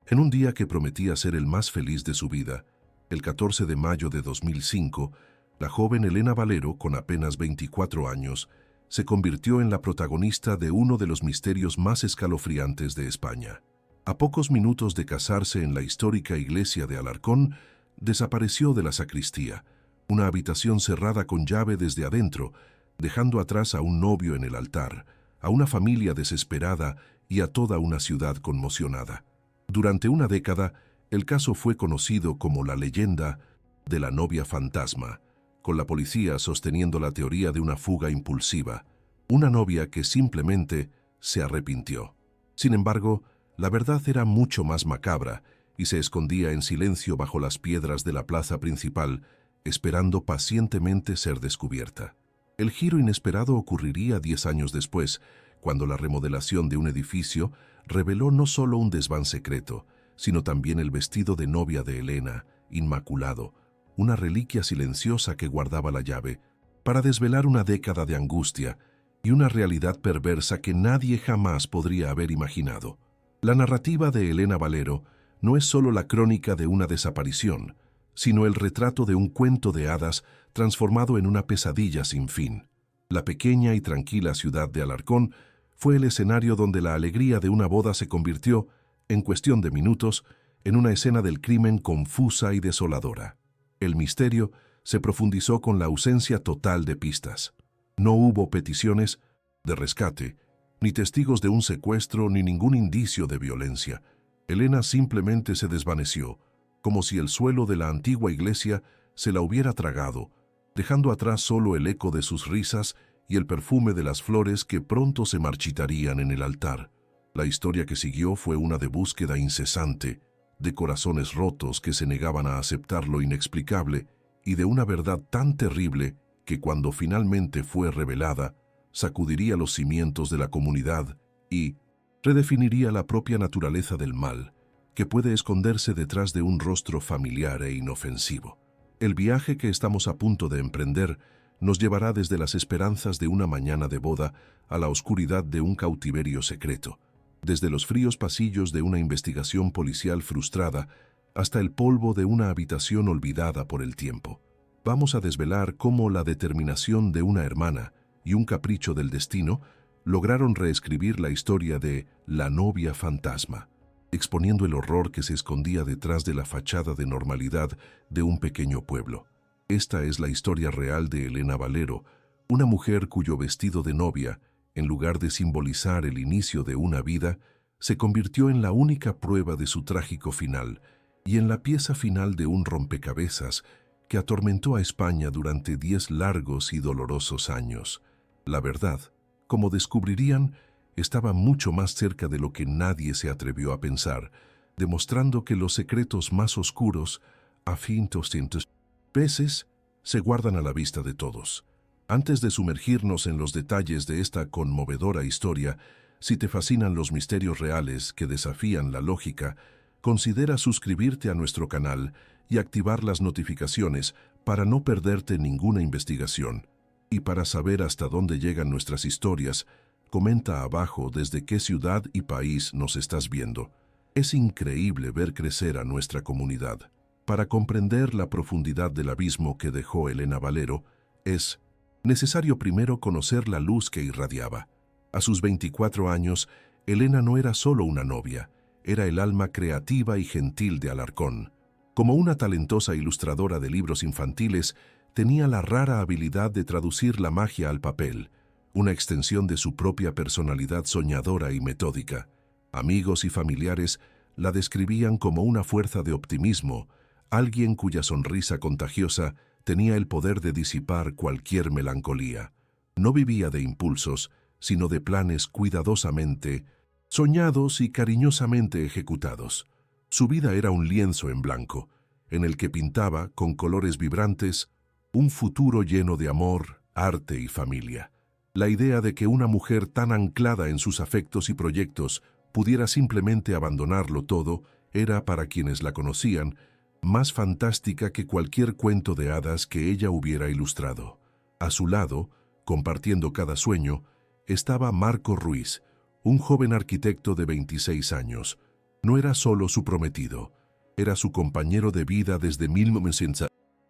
En un día que prometía ser el más feliz de su vida, el 14 de mayo de 2005, la joven Elena Valero, con apenas 24 años, se convirtió en la protagonista de uno de los misterios más escalofriantes de España. A pocos minutos de casarse en la histórica iglesia de Alarcón, desapareció de la sacristía, una habitación cerrada con llave desde adentro, dejando atrás a un novio en el altar, a una familia desesperada y a toda una ciudad conmocionada. Durante una década, el caso fue conocido como la leyenda de la novia fantasma, con la policía sosteniendo la teoría de una fuga impulsiva, una novia que simplemente se arrepintió. Sin embargo, la verdad era mucho más macabra y se escondía en silencio bajo las piedras de la plaza principal, esperando pacientemente ser descubierta. El giro inesperado ocurriría 10 años después, cuando la remodelación de un edificio reveló no solo un desván secreto, sino también el vestido de novia de Elena, inmaculado, una reliquia silenciosa que guardaba la llave, para desvelar una década de angustia y una realidad perversa que nadie jamás podría haber imaginado. La narrativa de Elena Valero no es solo la crónica de una desaparición, sino el retrato de un cuento de hadas transformado en una pesadilla sin fin. La pequeña y tranquila ciudad de Alarcón fue el escenario donde la alegría de una boda se convirtió, en cuestión de minutos, en una escena del crimen confusa y desoladora. El misterio se profundizó con la ausencia total de pistas. No hubo peticiones de rescate, ni testigos de un secuestro, ni ningún indicio de violencia. Elena simplemente se desvaneció, como si el suelo de la antigua iglesia se la hubiera tragado, dejando atrás solo el eco de sus risas y el perfume de las flores que pronto se marchitarían en el altar. La historia que siguió fue una de búsqueda incesante, de corazones rotos que se negaban a aceptar lo inexplicable y de una verdad tan terrible que cuando finalmente fue revelada, sacudiría los cimientos de la comunidad y redefiniría la propia naturaleza del mal, que puede esconderse detrás de un rostro familiar e inofensivo. El viaje que estamos a punto de emprender nos llevará desde las esperanzas de una mañana de boda a la oscuridad de un cautiverio secreto, desde los fríos pasillos de una investigación policial frustrada hasta el polvo de una habitación olvidada por el tiempo. Vamos a desvelar cómo la determinación de una hermana y un capricho del destino lograron reescribir la historia de la novia fantasma, exponiendo el horror que se escondía detrás de la fachada de normalidad de un pequeño pueblo. Esta es la historia real de Elena Valero, una mujer cuyo vestido de novia, en lugar de simbolizar el inicio de una vida, se convirtió en la única prueba de su trágico final y en la pieza final de un rompecabezas que atormentó a España durante 10 largos y dolorosos años. La verdad, como descubrirían, estaba mucho más cerca de lo que nadie se atrevió a pensar, demostrando que los secretos más oscuros, veces, se guardan a la vista de todos. Antes de sumergirnos en los detalles de esta conmovedora historia, si te fascinan los misterios reales que desafían la lógica, considera suscribirte a nuestro canal y activar las notificaciones para no perderte ninguna investigación. Y para saber hasta dónde llegan nuestras historias, comenta abajo desde qué ciudad y país nos estás viendo. Es increíble ver crecer a nuestra comunidad. Para comprender la profundidad del abismo que dejó Elena Valero, es necesario primero conocer la luz que irradiaba. A sus 24 años, Elena no era solo una novia, era el alma creativa y gentil de Alarcón. Como una talentosa ilustradora de libros infantiles, tenía la rara habilidad de traducir la magia al papel, una extensión de su propia personalidad soñadora y metódica. Amigos y familiares la describían como una fuerza de optimismo, alguien cuya sonrisa contagiosa tenía el poder de disipar cualquier melancolía. No vivía de impulsos, sino de planes cuidadosamente soñados y cariñosamente ejecutados. Su vida era un lienzo en blanco, en el que pintaba, con colores vibrantes, un futuro lleno de amor, arte y familia. La idea de que una mujer tan anclada en sus afectos y proyectos pudiera simplemente abandonarlo todo era, para quienes la conocían, más fantástica que cualquier cuento de hadas que ella hubiera ilustrado. A su lado, compartiendo cada sueño, estaba Marco Ruiz, un joven arquitecto de 26 años, No era solo su prometido, era su compañero de vida desde 1900.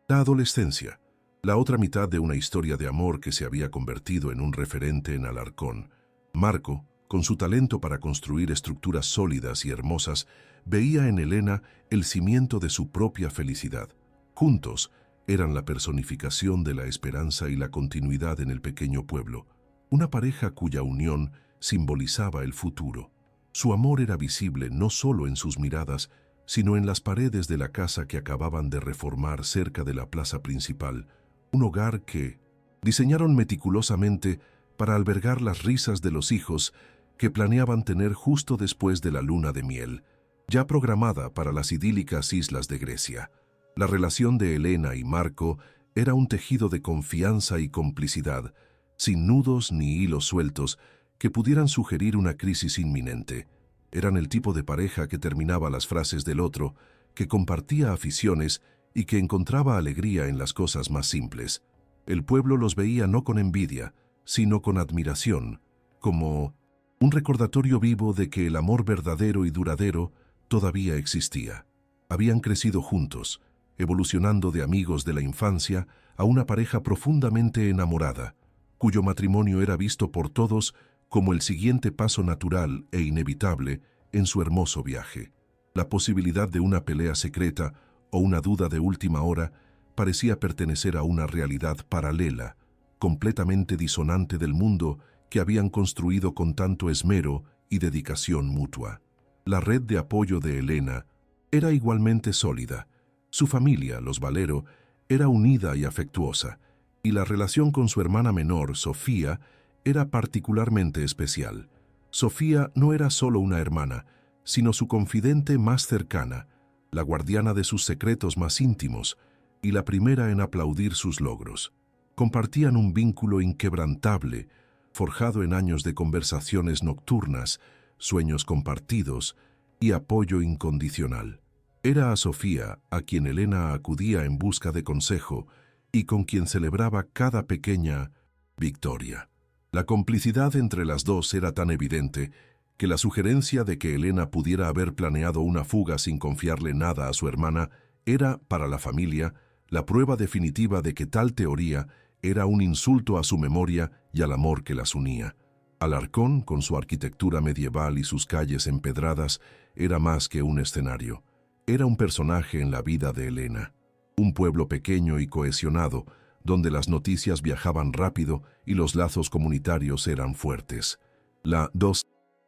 La adolescencia, la otra mitad de una historia de amor que se había convertido en un referente en Alarcón. Marco, con su talento para construir estructuras sólidas y hermosas, veía en Elena el cimiento de su propia felicidad. Juntos, eran la personificación de la esperanza y la continuidad en el pequeño pueblo, una pareja cuya unión simbolizaba el futuro. Su amor era visible no solo en sus miradas, sino en las paredes de la casa que acababan de reformar cerca de la plaza principal, un hogar que diseñaron meticulosamente para albergar las risas de los hijos que planeaban tener justo después de la luna de miel, ya programada para las idílicas islas de Grecia. La relación de Elena y Marco era un tejido de confianza y complicidad, sin nudos ni hilos sueltos que pudieran sugerir una crisis inminente. Eran el tipo de pareja que terminaba las frases del otro, que compartía aficiones y que encontraba alegría en las cosas más simples. El pueblo los veía no con envidia, sino con admiración, como un recordatorio vivo de que el amor verdadero y duradero todavía existía. Habían crecido juntos, evolucionando de amigos de la infancia a una pareja profundamente enamorada, cuyo matrimonio era visto por todos como el siguiente paso natural e inevitable en su hermoso viaje. La posibilidad de una pelea secreta o una duda de última hora parecía pertenecer a una realidad paralela, completamente disonante del mundo que habían construido con tanto esmero y dedicación mutua. La red de apoyo de Elena era igualmente sólida. Su familia, los Valero, era unida y afectuosa, y la relación con su hermana menor, Sofía, era particularmente especial. Sofía no era solo una hermana, sino su confidente más cercana, la guardiana de sus secretos más íntimos y la primera en aplaudir sus logros. Compartían un vínculo inquebrantable, forjado en años de conversaciones nocturnas, sueños compartidos y apoyo incondicional. Era a Sofía a quien Elena acudía en busca de consejo y con quien celebraba cada pequeña victoria. La complicidad entre las dos era tan evidente que la sugerencia de que Elena pudiera haber planeado una fuga sin confiarle nada a su hermana era, para la familia, la prueba definitiva de que tal teoría era un insulto a su memoria y al amor que las unía. Alarcón, con su arquitectura medieval y sus calles empedradas, era más que un escenario. Era un personaje en la vida de Elena. Un pueblo pequeño y cohesionado, donde las noticias viajaban rápido y los lazos comunitarios eran fuertes. La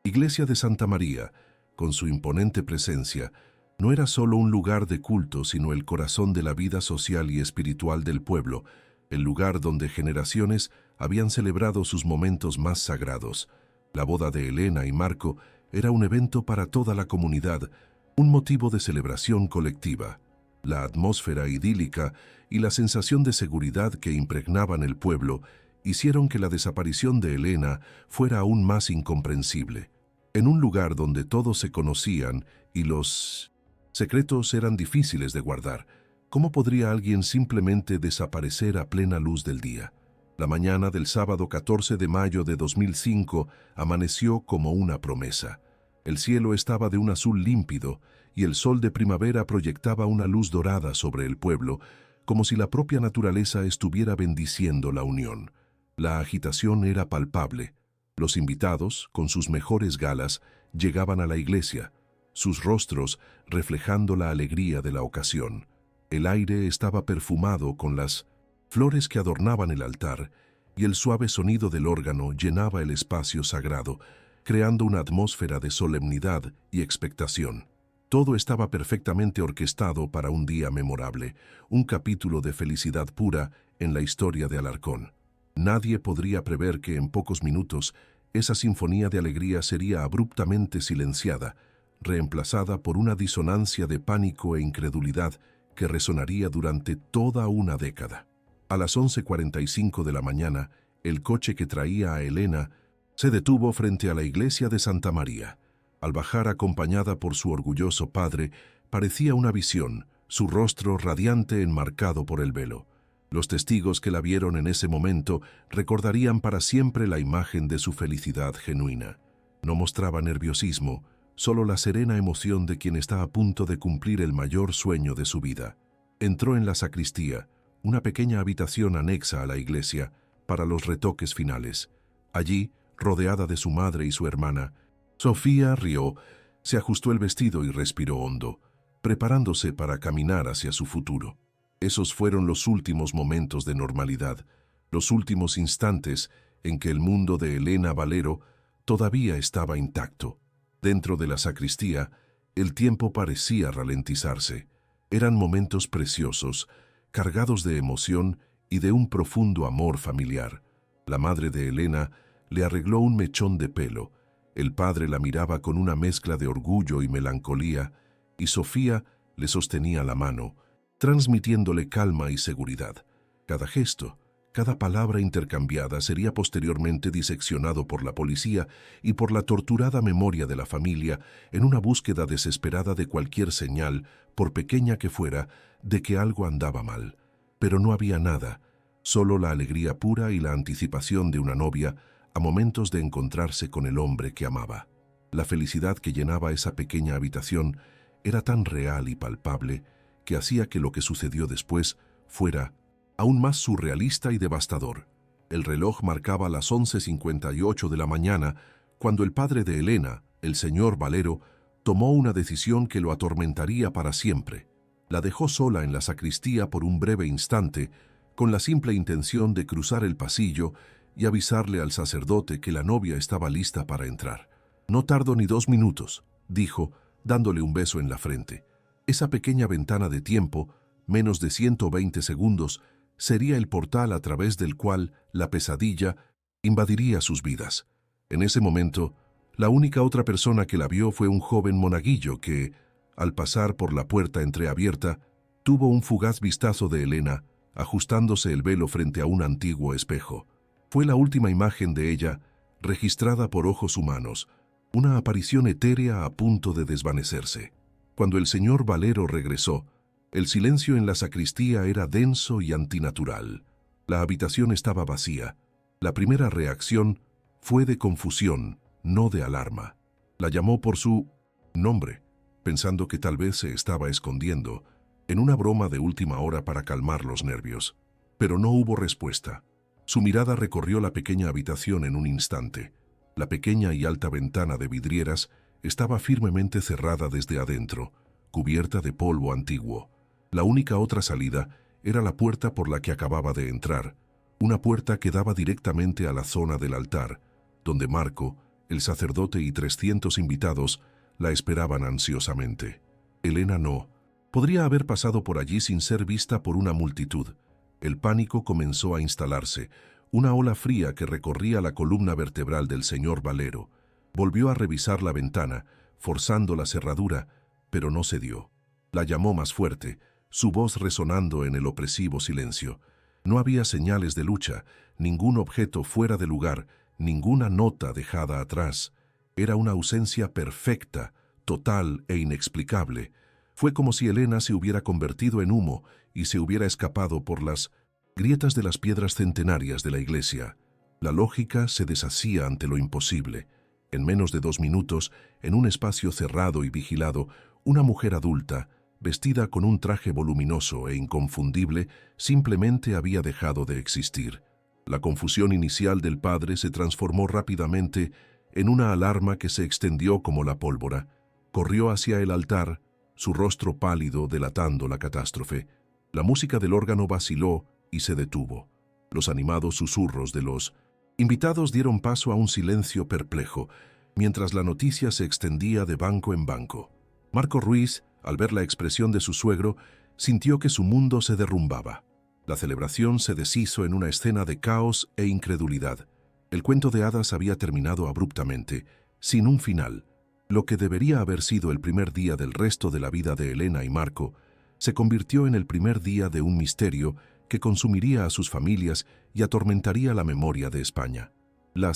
Iglesia de Santa María, con su imponente presencia, no era solo un lugar de culto, sino el corazón de la vida social y espiritual del pueblo, el lugar donde generaciones habían celebrado sus momentos más sagrados. La boda de Elena y Marco era un evento para toda la comunidad, un motivo de celebración colectiva. La atmósfera idílica y la sensación de seguridad que impregnaban el pueblo hicieron que la desaparición de Elena fuera aún más incomprensible. En un lugar donde todos se conocían y los secretos eran difíciles de guardar, ¿cómo podría alguien simplemente desaparecer a plena luz del día? La mañana del sábado 14 de mayo de 2005 amaneció como una promesa. El cielo estaba de un azul límpido y el sol de primavera proyectaba una luz dorada sobre el pueblo, como si la propia naturaleza estuviera bendiciendo la unión. La agitación era palpable. Los invitados, con sus mejores galas, llegaban a la iglesia, sus rostros reflejando la alegría de la ocasión. El aire estaba perfumado con las flores que adornaban el altar y el suave sonido del órgano llenaba el espacio sagrado, creando una atmósfera de solemnidad y expectación. Todo estaba perfectamente orquestado para un día memorable, un capítulo de felicidad pura en la historia de Alarcón. Nadie podría prever que en pocos minutos esa sinfonía de alegría sería abruptamente silenciada, reemplazada por una disonancia de pánico e incredulidad que resonaría durante toda una década. A las 11:45 de la mañana, el coche que traía a Elena se detuvo frente a la iglesia de Santa María. Al bajar acompañada por su orgulloso padre, parecía una visión, su rostro radiante enmarcado por el velo. Los testigos que la vieron en ese momento recordarían para siempre la imagen de su felicidad genuina. No mostraba nerviosismo, solo la serena emoción de quien está a punto de cumplir el mayor sueño de su vida. Entró en la sacristía, una pequeña habitación anexa a la iglesia, para los retoques finales. Allí, rodeada de su madre y su hermana, Sofía rió, se ajustó el vestido y respiró hondo, preparándose para caminar hacia su futuro. Esos fueron los últimos momentos de normalidad, los últimos instantes en que el mundo de Elena Valero todavía estaba intacto. Dentro de la sacristía, el tiempo parecía ralentizarse. Eran momentos preciosos, cargados de emoción y de un profundo amor familiar. La madre de Elena le arregló un mechón de pelo, el padre la miraba con una mezcla de orgullo y melancolía, y Sofía le sostenía la mano, transmitiéndole calma y seguridad. Cada gesto, cada palabra intercambiada sería posteriormente diseccionado por la policía y por la torturada memoria de la familia en una búsqueda desesperada de cualquier señal, por pequeña que fuera, de que algo andaba mal. Pero no había nada, solo la alegría pura y la anticipación de una novia a momentos de encontrarse con el hombre que amaba. La felicidad que llenaba esa pequeña habitación era tan real y palpable que hacía que lo que sucedió después fuera aún más surrealista y devastador. El reloj marcaba las 11:58 de la mañana cuando el padre de Elena, el señor Valero, tomó una decisión que lo atormentaría para siempre. La dejó sola en la sacristía por un breve instante, con la simple intención de cruzar el pasillo y avisarle al sacerdote que la novia estaba lista para entrar. «No tardo ni 2 minutos», dijo, dándole un beso en la frente. Esa pequeña ventana de tiempo, menos de 120 segundos, sería el portal a través del cual la pesadilla invadiría sus vidas. En ese momento, la única otra persona que la vio fue un joven monaguillo que, al pasar por la puerta entreabierta, tuvo un fugaz vistazo de Elena, ajustándose el velo frente a un antiguo espejo. Fue la última imagen de ella, registrada por ojos humanos, una aparición etérea a punto de desvanecerse. Cuando el señor Valero regresó, el silencio en la sacristía era denso y antinatural. La habitación estaba vacía. La primera reacción fue de confusión, no de alarma. La llamó por su nombre, pensando que tal vez se estaba escondiendo, en una broma de última hora para calmar los nervios. Pero no hubo respuesta. Su mirada recorrió la pequeña habitación en un instante. La pequeña y alta ventana de vidrieras estaba firmemente cerrada desde adentro, cubierta de polvo antiguo. La única otra salida era la puerta por la que acababa de entrar, una puerta que daba directamente a la zona del altar, donde Marco, el sacerdote y 300 invitados la esperaban ansiosamente. Elena no podría haber pasado por allí sin ser vista por una multitud. El pánico comenzó a instalarse, una ola fría que recorría la columna vertebral del señor Valero. Volvió a revisar la ventana, forzando la cerradura, pero no cedió. La llamó más fuerte, su voz resonando en el opresivo silencio. No había señales de lucha, ningún objeto fuera de lugar, ninguna nota dejada atrás. Era una ausencia perfecta, total e inexplicable. Fue como si Elena se hubiera convertido en humo y se hubiera escapado por las grietas de las piedras centenarias de la iglesia. La lógica se deshacía ante lo imposible. En menos de 2 minutos, en un espacio cerrado y vigilado, una mujer adulta, vestida con un traje voluminoso e inconfundible, simplemente había dejado de existir. La confusión inicial del padre se transformó rápidamente en una alarma que se extendió como la pólvora. Corrió hacia el altar, su rostro pálido delatando la catástrofe. La música del órgano vaciló y se detuvo. Los animados susurros de los invitados dieron paso a un silencio perplejo, mientras la noticia se extendía de banco en banco. Marco Ruiz, al ver la expresión de su suegro, sintió que su mundo se derrumbaba. La celebración se deshizo en una escena de caos e incredulidad. El cuento de hadas había terminado abruptamente, sin un final. Lo que debería haber sido el primer día del resto de la vida de Elena y Marco, se convirtió en el primer día de un misterio que consumiría a sus familias y atormentaría la memoria de España. La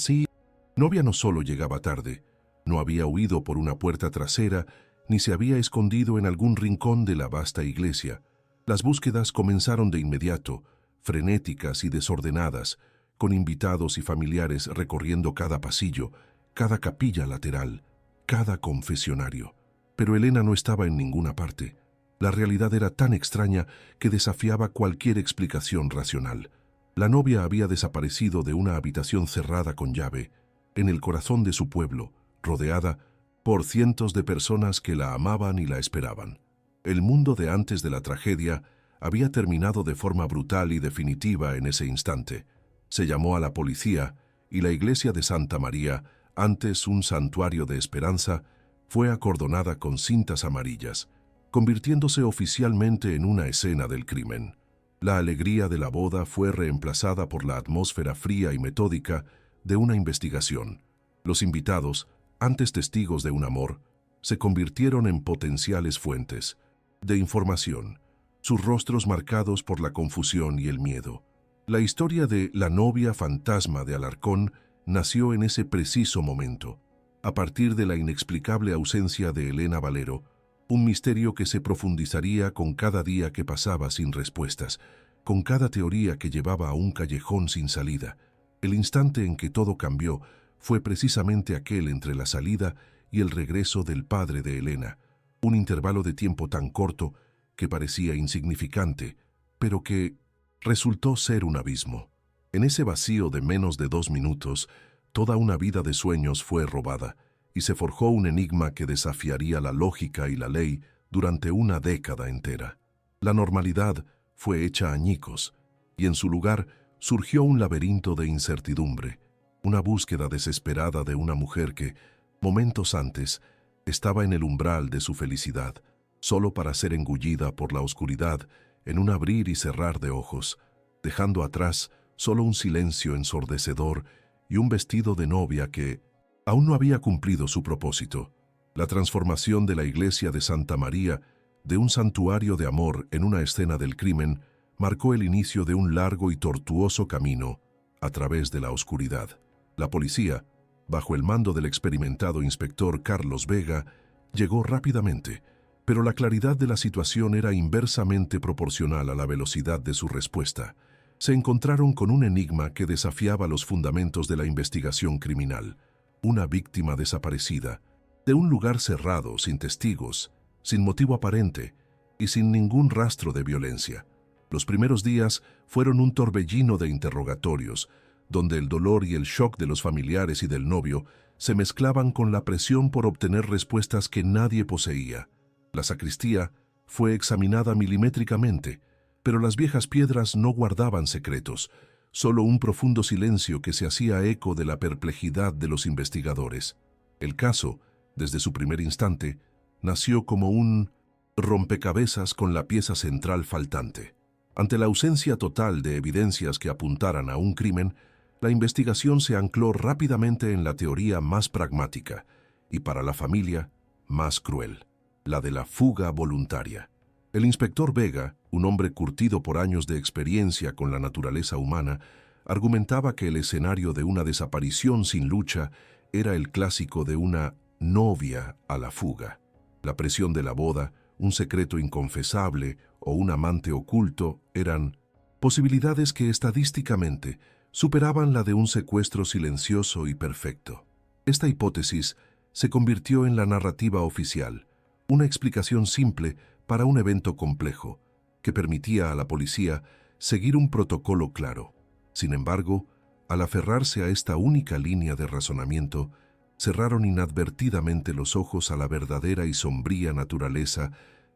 novia no solo llegaba tarde, no había huido por una puerta trasera, ni se había escondido en algún rincón de la vasta iglesia. Las búsquedas comenzaron de inmediato, frenéticas y desordenadas, con invitados y familiares recorriendo cada pasillo, cada capilla lateral. cada confesionario. Pero Elena no estaba en ninguna parte. La realidad era tan extraña que desafiaba cualquier explicación racional. La novia había desaparecido de una habitación cerrada con llave, en el corazón de su pueblo, rodeada por cientos de personas que la amaban y la esperaban. El mundo de antes de la tragedia había terminado de forma brutal y definitiva en ese instante. Se llamó a la policía y la iglesia de Santa María, antes un santuario de esperanza, fue acordonada con cintas amarillas, convirtiéndose oficialmente en una escena del crimen. La alegría de la boda fue reemplazada por la atmósfera fría y metódica de una investigación. Los invitados, antes testigos de un amor, se convirtieron en potenciales fuentes de información, sus rostros marcados por la confusión y el miedo. La historia de la novia fantasma de Alarcón nació en ese preciso momento, a partir de la inexplicable ausencia de Elena Valero, un misterio que se profundizaría con cada día que pasaba sin respuestas, con cada teoría que llevaba a un callejón sin salida. El instante en que todo cambió fue precisamente aquel entre la salida y el regreso del padre de Elena, un intervalo de tiempo tan corto que parecía insignificante, pero que resultó ser un abismo. En ese vacío de menos de 2 minutos, toda una vida de sueños fue robada, y se forjó un enigma que desafiaría la lógica y la ley durante una década entera. La normalidad fue hecha añicos, y en su lugar surgió un laberinto de incertidumbre, una búsqueda desesperada de una mujer que, momentos antes, estaba en el umbral de su felicidad, solo para ser engullida por la oscuridad en un abrir y cerrar de ojos, dejando atrás solo un silencio ensordecedor y un vestido de novia que aún no había cumplido su propósito. La transformación de la iglesia de Santa María de un santuario de amor en una escena del crimen marcó el inicio de un largo y tortuoso camino a través de la oscuridad. La policía, bajo el mando del experimentado inspector Carlos Vega, llegó rápidamente, pero la claridad de la situación era inversamente proporcional a la velocidad de su respuesta. Se encontraron con un enigma que desafiaba los fundamentos de la investigación criminal. Una víctima desaparecida, de un lugar cerrado, sin testigos, sin motivo aparente y sin ningún rastro de violencia. Los primeros días fueron un torbellino de interrogatorios, donde el dolor y el shock de los familiares y del novio se mezclaban con la presión por obtener respuestas que nadie poseía. La sacristía fue examinada milimétricamente, pero las viejas piedras no guardaban secretos, solo un profundo silencio que se hacía eco de la perplejidad de los investigadores. El caso, desde su primer instante, nació como un rompecabezas con la pieza central faltante. Ante la ausencia total de evidencias que apuntaran a un crimen, la investigación se ancló rápidamente en la teoría más pragmática y, para la familia, más cruel, la de la fuga voluntaria. El inspector Vega, un hombre curtido por años de experiencia con la naturaleza humana, argumentaba que el escenario de una desaparición sin lucha era el clásico de una novia a la fuga. La presión de la boda, un secreto inconfesable o un amante oculto eran posibilidades que estadísticamente superaban la de un secuestro silencioso y perfecto. Esta hipótesis se convirtió en la narrativa oficial, una explicación simple para un evento complejo, que permitía a la policía seguir un protocolo claro. Sin embargo, al aferrarse a esta única línea de razonamiento, cerraron inadvertidamente los ojos a la verdadera y sombría naturaleza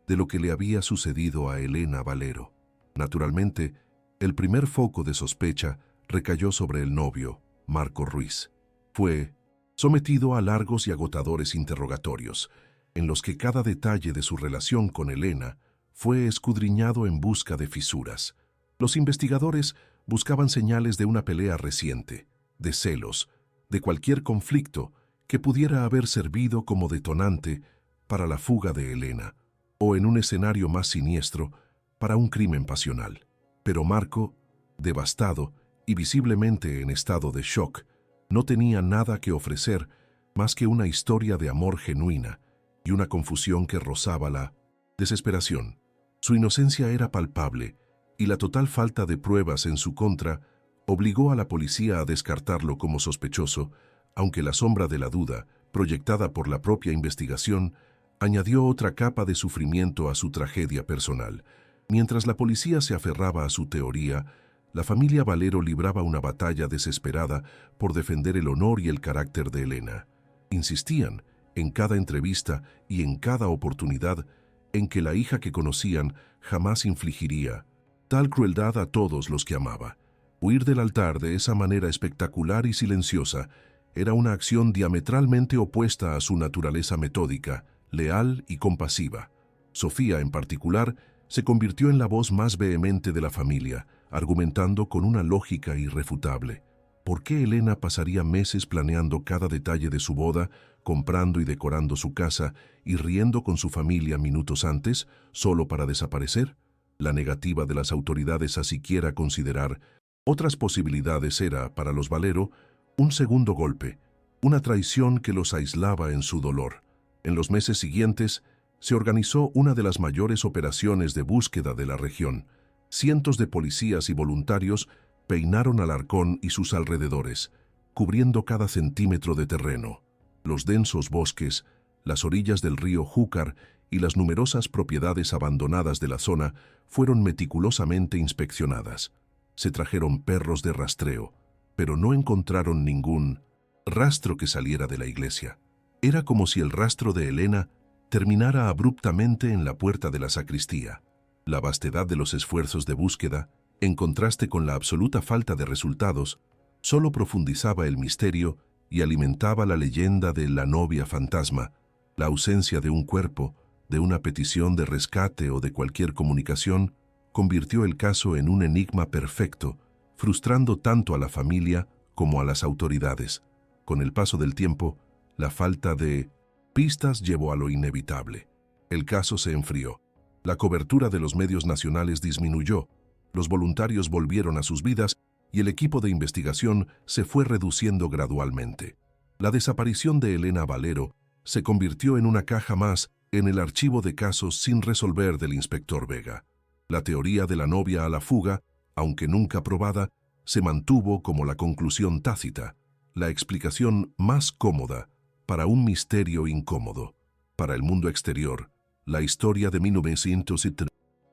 de lo que le había sucedido a Elena Valero. Naturalmente, el primer foco de sospecha recayó sobre el novio, Marco Ruiz. Fue sometido a largos y agotadores interrogatorios, en los que cada detalle de su relación con Elena fue escudriñado en busca de fisuras. Los investigadores buscaban señales de una pelea reciente, de celos, de cualquier conflicto que pudiera haber servido como detonante para la fuga de Elena, o en un escenario más siniestro, para un crimen pasional. Pero Marco, devastado y visiblemente en estado de shock, no tenía nada que ofrecer más que una historia de amor genuina y una confusión que rozaba la desesperación. Su inocencia era palpable y la total falta de pruebas en su contra obligó a la policía a descartarlo como sospechoso, aunque la sombra de la duda proyectada por la propia investigación, añadió otra capa de sufrimiento a su tragedia personal. Mientras la policía se aferraba a su teoría, la familia Valero libraba una batalla desesperada por defender el honor y el carácter de Elena. Insistían, en cada entrevista y en cada oportunidad, en que la hija que conocían jamás infligiría tal crueldad a todos los que amaba. Huir del altar de esa manera espectacular y silenciosa era una acción diametralmente opuesta a su naturaleza metódica, leal y compasiva. Sofía, en particular, se convirtió en la voz más vehemente de la familia, argumentando con una lógica irrefutable. ¿Por qué Elena pasaría meses planeando cada detalle de su boda, comprando y decorando su casa y riendo con su familia minutos antes, solo para desaparecer? La negativa de las autoridades a siquiera considerar otras posibilidades era, para los Valero, un segundo golpe, una traición que los aislaba en su dolor. En los meses siguientes, se organizó una de las mayores operaciones de búsqueda de la región. Cientos de policías y voluntarios peinaron Alarcón y sus alrededores, cubriendo cada centímetro de terreno. Los densos bosques, las orillas del río Júcar y las numerosas propiedades abandonadas de la zona fueron meticulosamente inspeccionadas. Se trajeron perros de rastreo, pero no encontraron ningún rastro que saliera de la iglesia. Era como si el rastro de Elena terminara abruptamente en la puerta de la sacristía. La vastedad de los esfuerzos de búsqueda, en contraste con la absoluta falta de resultados, solo profundizaba el misterio y alimentaba la leyenda de la novia fantasma. La ausencia de un cuerpo, de una petición de rescate o de cualquier comunicación, convirtió el caso en un enigma perfecto, frustrando tanto a la familia como a las autoridades. Con el paso del tiempo, la falta de pistas llevó a lo inevitable. El caso se enfrió. La cobertura de los medios nacionales disminuyó, los voluntarios volvieron a sus vidas y el equipo de investigación se fue reduciendo gradualmente. La desaparición de Elena Valero se convirtió en una caja más en el archivo de casos sin resolver del inspector Vega. La teoría de la novia a la fuga, aunque nunca probada, se mantuvo como la conclusión tácita, la explicación más cómoda para un misterio incómodo. Para el mundo exterior, la historia de 1903,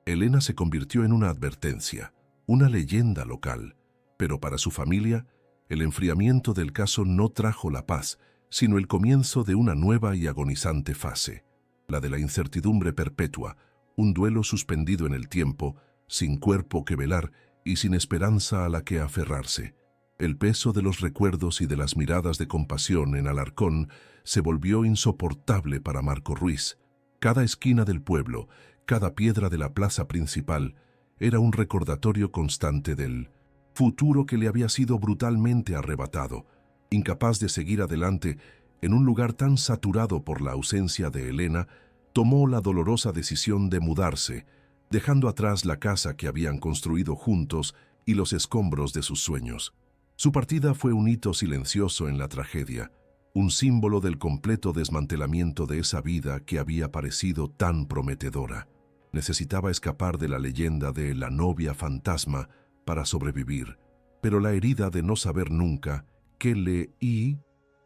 Elena se convirtió en una advertencia, una leyenda local, pero para su familia, el enfriamiento del caso no trajo la paz, sino el comienzo de una nueva y agonizante fase, la de la incertidumbre perpetua, un duelo suspendido en el tiempo, sin cuerpo que velar y sin esperanza a la que aferrarse. El peso de los recuerdos y de las miradas de compasión en Alarcón se volvió insoportable para Marco Ruiz. Cada esquina del pueblo, cada piedra de la plaza principal, era un recordatorio constante del futuro que le había sido brutalmente arrebatado. Incapaz de seguir adelante en un lugar tan saturado por la ausencia de Elena, tomó la dolorosa decisión de mudarse, dejando atrás la casa que habían construido juntos y los escombros de sus sueños. Su partida fue un hito silencioso en la tragedia, un símbolo del completo desmantelamiento de esa vida que había parecido tan prometedora. Necesitaba escapar de la leyenda de la novia fantasma para sobrevivir, pero la herida de no saber nunca qué le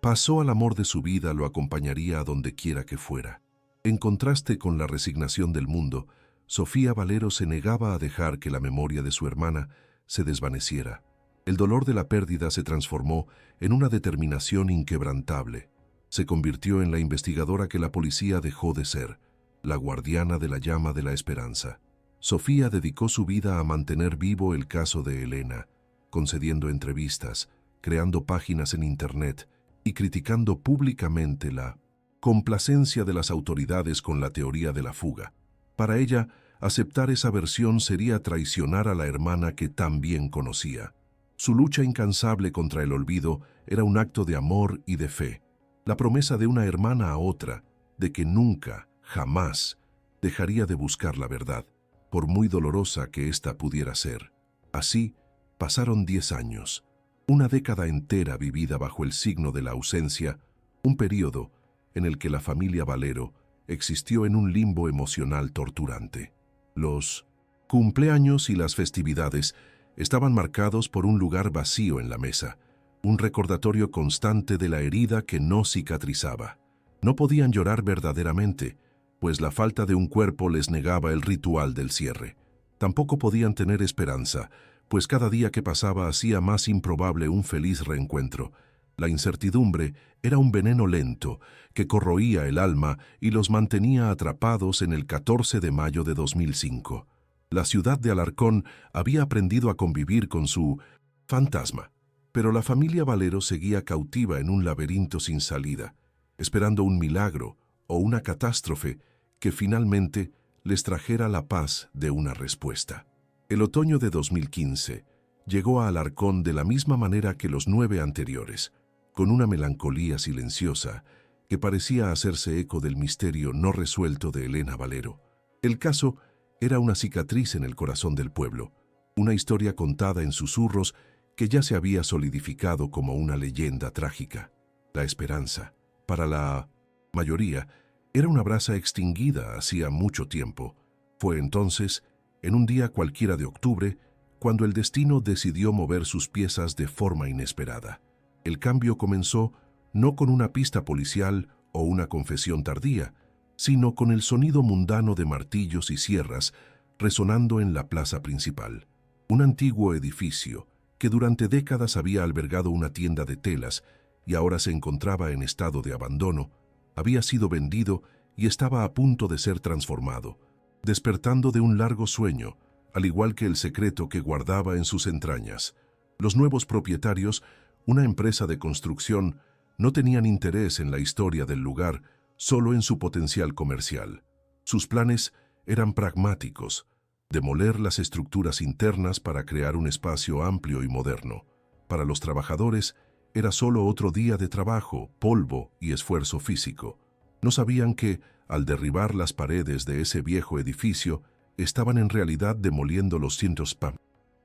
pasó al amor de su vida lo acompañaría a donde quiera que fuera. En contraste con la resignación del mundo, Sofía Valero se negaba a dejar que la memoria de su hermana se desvaneciera. El dolor de la pérdida se transformó en una determinación inquebrantable. Se convirtió en la investigadora que la policía dejó de ser, la guardiana de la llama de la esperanza. Sofía dedicó su vida a mantener vivo el caso de Elena, concediendo entrevistas, creando páginas en Internet y criticando públicamente la complacencia de las autoridades con la teoría de la fuga. Para ella, aceptar esa versión sería traicionar a la hermana que tan bien conocía. Su lucha incansable contra el olvido era un acto de amor y de fe, la promesa de una hermana a otra, de que nunca, jamás, dejaría de buscar la verdad, por muy dolorosa que ésta pudiera ser. Así, pasaron 10 años, una década entera vivida bajo el signo de la ausencia, un período en el que la familia Valero existió en un limbo emocional torturante. Los cumpleaños y las festividades estaban marcados por un lugar vacío en la mesa, un recordatorio constante de la herida que no cicatrizaba. No podían llorar verdaderamente, pues la falta de un cuerpo les negaba el ritual del cierre. Tampoco podían tener esperanza, pues cada día que pasaba hacía más improbable un feliz reencuentro. La incertidumbre era un veneno lento que corroía el alma y los mantenía atrapados en el 14 de mayo de 2005. La ciudad de Alarcón había aprendido a convivir con su fantasma, pero la familia Valero seguía cautiva en un laberinto sin salida, esperando un milagro o una catástrofe que finalmente les trajera la paz de una respuesta. El otoño de 2015 llegó a Alarcón de la misma manera que los 9 anteriores, con una melancolía silenciosa que parecía hacerse eco del misterio no resuelto de Elena Valero. El caso era una cicatriz en el corazón del pueblo, una historia contada en susurros que ya se había solidificado como una leyenda trágica. La esperanza, para la mayoría, era una brasa extinguida hacía mucho tiempo. Fue entonces, en un día cualquiera de octubre, cuando el destino decidió mover sus piezas de forma inesperada. El cambio comenzó no con una pista policial o una confesión tardía, sino con el sonido mundano de martillos y sierras resonando en la plaza principal. Un antiguo edificio que durante décadas había albergado una tienda de telas y ahora se encontraba en estado de abandono, había sido vendido y estaba a punto de ser transformado, despertando de un largo sueño, al igual que el secreto que guardaba en sus entrañas. Los nuevos propietarios, una empresa de construcción, no tenían interés en la historia del lugar, solo en su potencial comercial. Sus planes eran pragmáticos: demoler las estructuras internas para crear un espacio amplio y moderno. Para los trabajadores, era solo otro día de trabajo, polvo y esfuerzo físico. No sabían que, al derribar las paredes de ese viejo edificio, estaban en realidad demoliendo los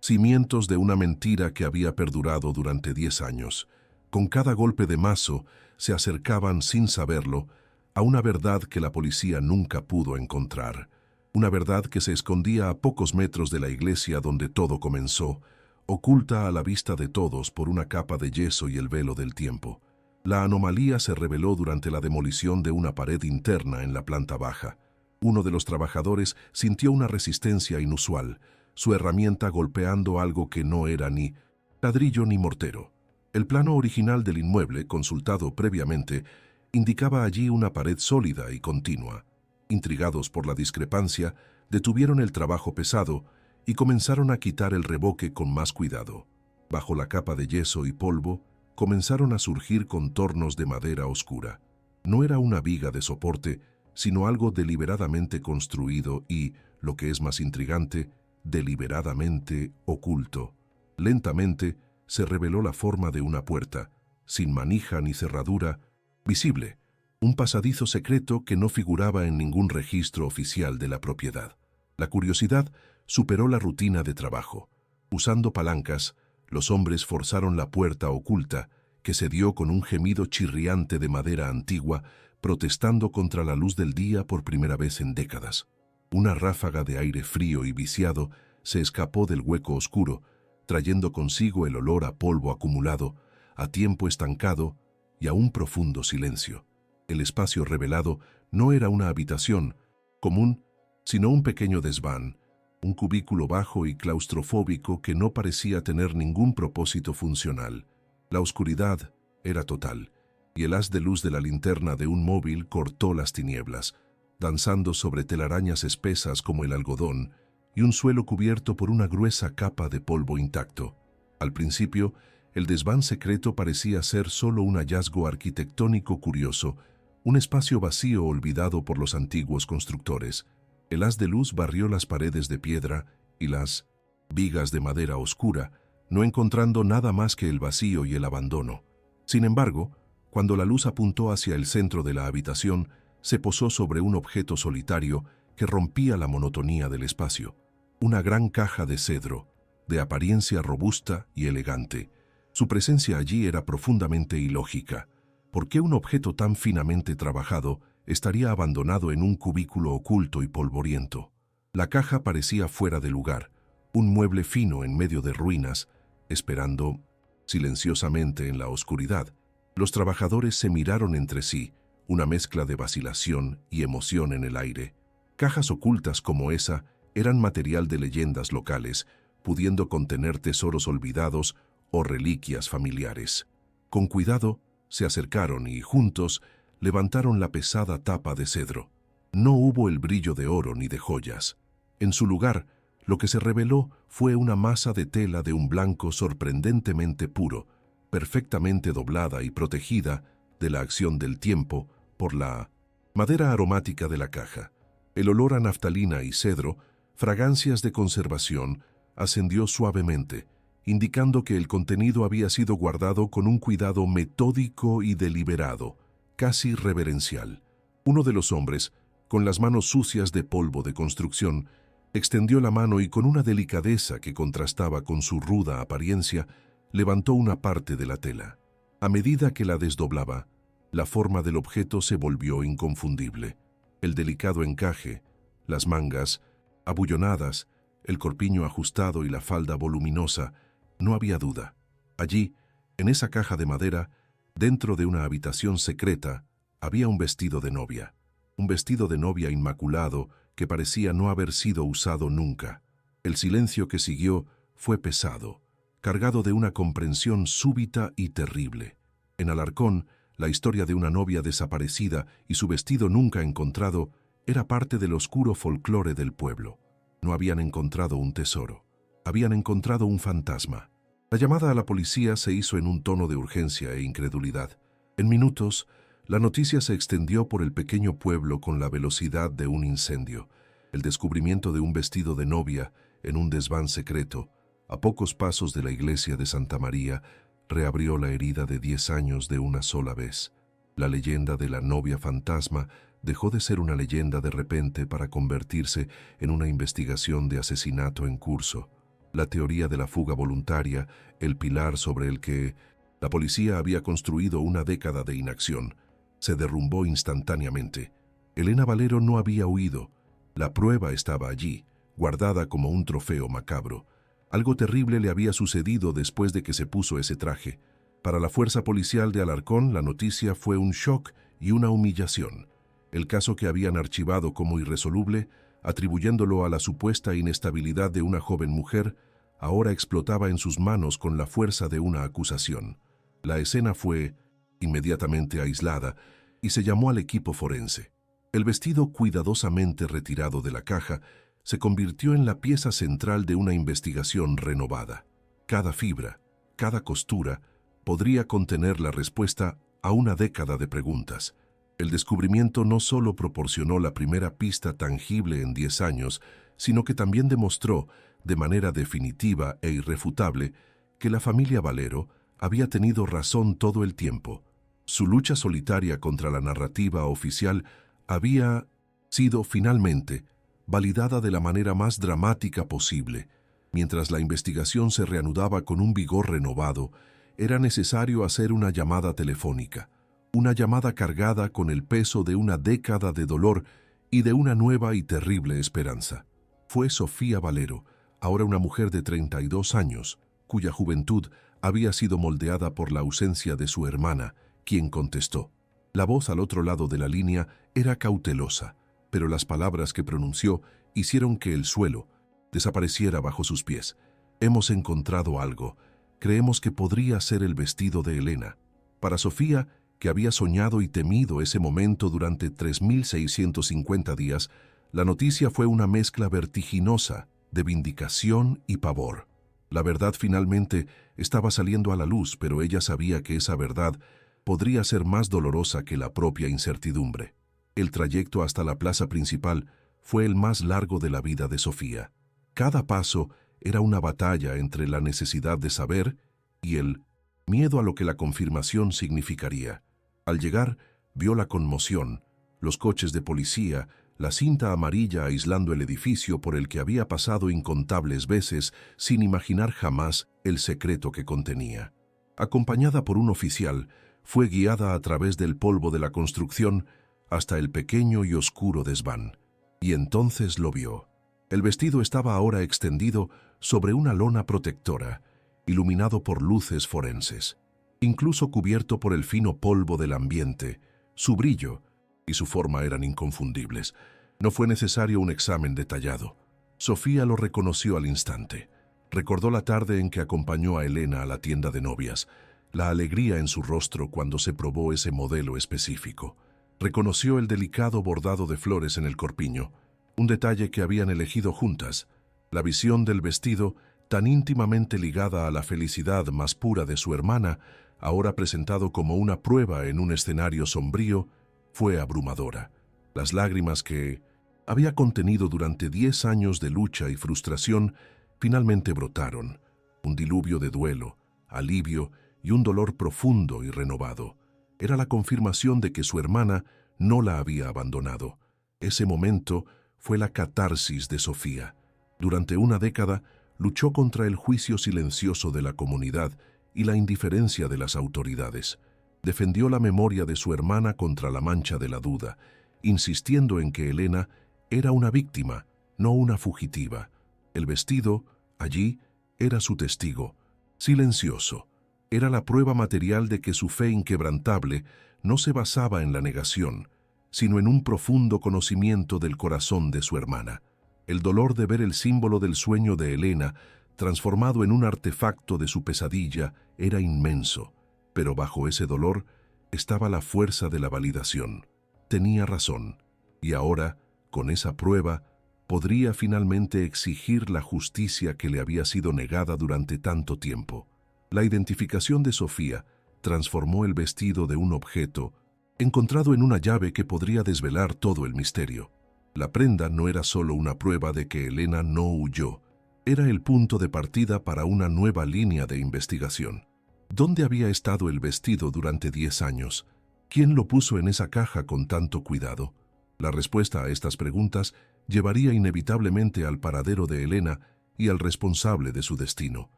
cimientos de una mentira que había perdurado durante 10 años. Con cada golpe de mazo, se acercaban, sin saberlo, a una verdad que la policía nunca pudo encontrar. Una verdad que se escondía a pocos metros de la iglesia donde todo comenzó, oculta a la vista de todos por una capa de yeso y el velo del tiempo. La anomalía se reveló durante la demolición de una pared interna en la planta baja. Uno de los trabajadores sintió una resistencia inusual, su herramienta golpeando algo que no era ni ladrillo ni mortero. El plano original del inmueble, consultado previamente, indicaba allí una pared sólida y continua. Intrigados por la discrepancia, detuvieron el trabajo pesado y comenzaron a quitar el revoque con más cuidado. Bajo la capa de yeso y polvo, comenzaron a surgir contornos de madera oscura. No era una viga de soporte, sino algo deliberadamente construido y, lo que es más intrigante, deliberadamente oculto. Lentamente se reveló la forma de una puerta, sin manija ni cerradura, visible, un pasadizo secreto que no figuraba en ningún registro oficial de la propiedad. La curiosidad superó la rutina de trabajo. Usando palancas, los hombres forzaron la puerta oculta, que se dio con un gemido chirriante de madera antigua, protestando contra la luz del día por primera vez en décadas. Una ráfaga de aire frío y viciado se escapó del hueco oscuro, trayendo consigo el olor a polvo acumulado, a tiempo estancado y a un profundo silencio. El espacio revelado no era una habitación común, sino un pequeño desván, un cubículo bajo y claustrofóbico que no parecía tener ningún propósito funcional. La oscuridad era total, y el haz de luz de la linterna de un móvil cortó las tinieblas, danzando sobre telarañas espesas como el algodón y un suelo cubierto por una gruesa capa de polvo intacto. Al principio, el desván secreto parecía ser solo un hallazgo arquitectónico curioso, un espacio vacío olvidado por los antiguos constructores. El haz de luz barrió las paredes de piedra y las vigas de madera oscura, no encontrando nada más que el vacío y el abandono. Sin embargo, cuando la luz apuntó hacia el centro de la habitación, se posó sobre un objeto solitario que rompía la monotonía del espacio. Una gran caja de cedro, de apariencia robusta y elegante. Su presencia allí era profundamente ilógica. ¿Por qué un objeto tan finamente trabajado estaría abandonado en un cubículo oculto y polvoriento? La caja parecía fuera de lugar, un mueble fino en medio de ruinas, esperando Silenciosamente en la oscuridad, los trabajadores se miraron entre sí, una mezcla de vacilación y emoción en el aire. Cajas ocultas como esa eran material de leyendas locales, pudiendo contener tesoros olvidados o reliquias familiares. Con cuidado, se acercaron y, juntos, levantaron la pesada tapa de cedro. No hubo el brillo de oro ni de joyas. En su lugar, lo que se reveló fue una masa de tela de un blanco sorprendentemente puro, perfectamente doblada y protegida de la acción del tiempo por la madera aromática de la caja. El olor a naftalina y cedro, fragancias de conservación, ascendió suavemente, indicando que el contenido había sido guardado con un cuidado metódico y deliberado, casi reverencial. Uno de los hombres, con las manos sucias de polvo de construcción, extendió la mano y con una delicadeza que contrastaba con su ruda apariencia, levantó una parte de la tela. A medida que la desdoblaba, la forma del objeto se volvió inconfundible. El delicado encaje, las mangas, abullonadas, el corpiño ajustado y la falda voluminosa, no había duda. Allí, en esa caja de madera, dentro de una habitación secreta, había un vestido de novia. Un vestido de novia inmaculado que parecía no haber sido usado nunca. El silencio que siguió fue pesado, cargado de una comprensión súbita y terrible. En Alarcón, la historia de una novia desaparecida y su vestido nunca encontrado era parte del oscuro folclore del pueblo. No habían encontrado un tesoro, habían encontrado un fantasma. La llamada a la policía se hizo en un tono de urgencia e incredulidad. En minutos, la noticia se extendió por el pequeño pueblo con la velocidad de un incendio. El descubrimiento de un vestido de novia en un desván secreto, a pocos pasos de la iglesia de Santa María, reabrió la herida de 10 años de una sola vez. La leyenda de la novia fantasma dejó de ser una leyenda de repente para convertirse en una investigación de asesinato en curso. La teoría de la fuga voluntaria, el pilar sobre el que la policía había construido una década de inacción, se derrumbó instantáneamente. Elena Valero no había huido. La prueba estaba allí, guardada como un trofeo macabro. Algo terrible le había sucedido después de que se puso ese traje. Para la fuerza policial de Alarcón, la noticia fue un shock y una humillación. El caso que habían archivado como irresoluble, atribuyéndolo a la supuesta inestabilidad de una joven mujer, ahora explotaba en sus manos con la fuerza de una acusación. La escena fue inmediatamente aislada y se llamó al equipo forense. El vestido cuidadosamente retirado de la caja se convirtió en la pieza central de una investigación renovada. Cada fibra, cada costura, podría contener la respuesta a una década de preguntas. El descubrimiento no solo proporcionó la primera pista tangible en 10 años, sino que también demostró, de manera definitiva e irrefutable, que la familia Valero había tenido razón todo el tiempo. Su lucha solitaria contra la narrativa oficial había sido finalmente validada de la manera más dramática posible. Mientras la investigación se reanudaba con un vigor renovado, era necesario hacer una llamada telefónica, una llamada cargada con el peso de una década de dolor y de una nueva y terrible esperanza. Fue Sofía Valero, ahora una mujer de 32 años, cuya juventud había sido moldeada por la ausencia de su hermana, quien contestó. La voz al otro lado de la línea era cautelosa, pero las palabras que pronunció hicieron que el suelo desapareciera bajo sus pies. Hemos encontrado algo. Creemos que podría ser el vestido de Elena. Para Sofía, que había soñado y temido ese momento durante 3.650 días, la noticia fue una mezcla vertiginosa de vindicación y pavor. La verdad finalmente estaba saliendo a la luz, pero ella sabía que esa verdad podría ser más dolorosa que la propia incertidumbre. El trayecto hasta la plaza principal fue el más largo de la vida de Sofía. Cada paso era una batalla entre la necesidad de saber y el miedo a lo que la confirmación significaría. Al llegar, vio la conmoción, los coches de policía, la cinta amarilla aislando el edificio por el que había pasado incontables veces sin imaginar jamás el secreto que contenía. Acompañada por un oficial, fue guiada a través del polvo de la construcción hasta el pequeño y oscuro desván. Y entonces lo vio. El vestido estaba ahora extendido sobre una lona protectora, iluminado por luces forenses. Incluso cubierto por el fino polvo del ambiente, su brillo y su forma eran inconfundibles. No fue necesario un examen detallado. Sofía lo reconoció al instante. Recordó la tarde en que acompañó a Elena a la tienda de novias, la alegría en su rostro cuando se probó ese modelo específico. Reconoció el delicado bordado de flores en el corpiño, un detalle que habían elegido juntas. La visión del vestido, tan íntimamente ligada a la felicidad más pura de su hermana, ahora presentado como una prueba en un escenario sombrío, fue abrumadora. Las lágrimas que había contenido durante 10 años de lucha y frustración finalmente brotaron, un diluvio de duelo, alivio y un dolor profundo y renovado. Era la confirmación de que su hermana no la había abandonado. Ese momento fue la catarsis de Sofía. Durante una década luchó contra el juicio silencioso de la comunidad y la indiferencia de las autoridades. Defendió la memoria de su hermana contra la mancha de la duda, insistiendo en que Elena era una víctima, no una fugitiva. El vestido, allí, era su testigo, silencioso. Era la prueba material de que su fe inquebrantable no se basaba en la negación, sino en un profundo conocimiento del corazón de su hermana. El dolor de ver el símbolo del sueño de Elena, transformado en un artefacto de su pesadilla, era inmenso, pero bajo ese dolor estaba la fuerza de la validación. Tenía razón, y ahora, con esa prueba, podría finalmente exigir la justicia que le había sido negada durante tanto tiempo. La identificación de Sofía transformó el vestido de un objeto encontrado en una llave que podría desvelar todo el misterio. La prenda no era solo una prueba de que Elena no huyó, era el punto de partida para una nueva línea de investigación. ¿Dónde había estado el vestido durante 10 años? ¿Quién lo puso en esa caja con tanto cuidado? La respuesta a estas preguntas llevaría inevitablemente al paradero de Elena y al responsable de su destino.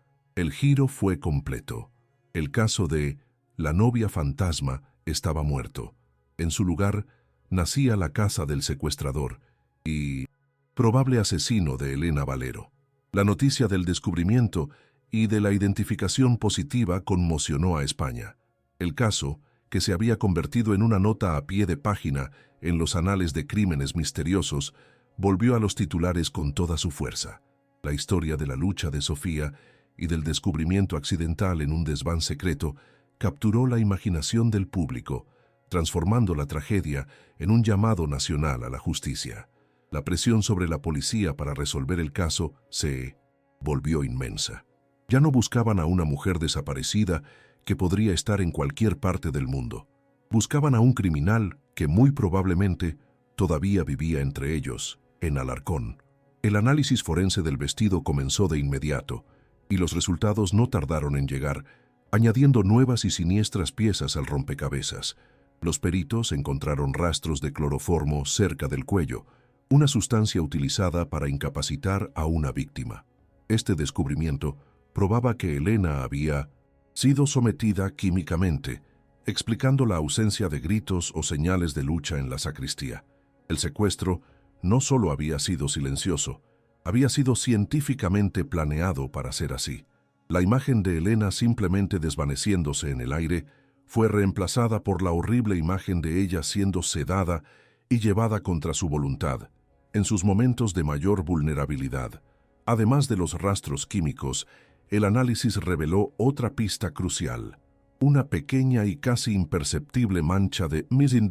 El giro fue completo. El caso de la novia fantasma estaba muerto. En su lugar, nacía la casa del secuestrador y probable asesino de Elena Valero. La noticia del descubrimiento y de la identificación positiva conmocionó a España. El caso, que se había convertido en una nota a pie de página en los anales de crímenes misteriosos, volvió a los titulares con toda su fuerza. La historia de la lucha de Sofía y del descubrimiento accidental en un desván secreto capturó la imaginación del público, transformando la tragedia en un llamado nacional a la justicia. La presión sobre la policía para resolver el caso se volvió inmensa. Ya no buscaban a una mujer desaparecida que podría estar en cualquier parte del mundo. Buscaban a un criminal que muy probablemente todavía vivía entre ellos, en Alarcón. El análisis forense del vestido comenzó de inmediato, y los resultados no tardaron en llegar, añadiendo nuevas y siniestras piezas al rompecabezas. Los peritos encontraron rastros de cloroformo cerca del cuello, una sustancia utilizada para incapacitar a una víctima. Este descubrimiento probaba que Elena había sido sometida químicamente, explicando la ausencia de gritos o señales de lucha en la sacristía. El secuestro no solo había sido silencioso, había sido científicamente planeado para ser así. La imagen de Elena simplemente desvaneciéndose en el aire fue reemplazada por la horrible imagen de ella siendo sedada y llevada contra su voluntad, en sus momentos de mayor vulnerabilidad. Además de los rastros químicos, el análisis reveló otra pista crucial: una pequeña y casi imperceptible mancha de Missing